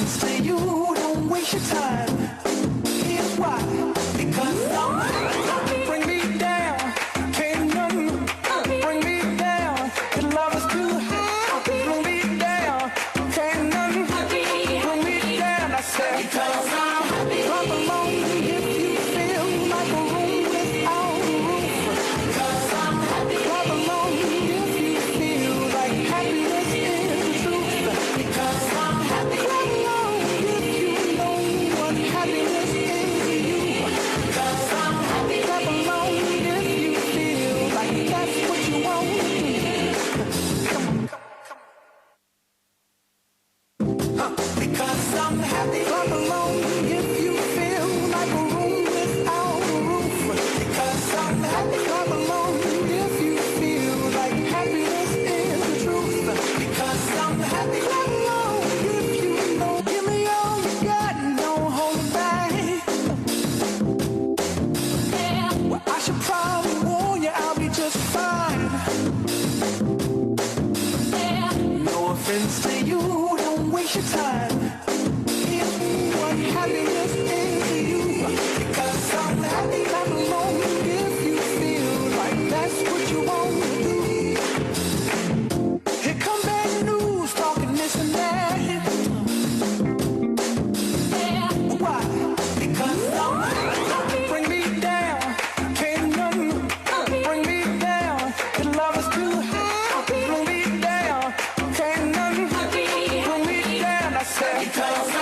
offense to you, don't waste your time. Here's why. Because I'm happy. Bring me down. Can't nothing bring me down. Your love is too high. Bring me down. Can't nothing bring me down. I said because I'm happy. Clap along if you feel like a room without a roof. Because I'm happy. Clap along if you feel like happiness is the truth. Because I'm happy. Clap along if you know what happiness is to you. Because I'm happy. Clap along if you feel like that's what you want to do. Come on, come on. Because I'm happy. Clap along if you feel like a room without a roof. Because I'm happy. Clap along if you feel like happiness is the truth. Because I'm happy. Clap along if you know. Give me all you got and don't hold it back. Well, I should probably warn you, I'll be just fine. No offense to you, don't waste your time. Here's what happiness is to you. Because I'm happy. Clap along if you feel like that's what you want to do. Here come bad news, talking this and that. Why? Because I'm happy. Bring me down. Can't nothing bring me down. Your love is too high. Bring me down. Can't nothing bring me down. I said because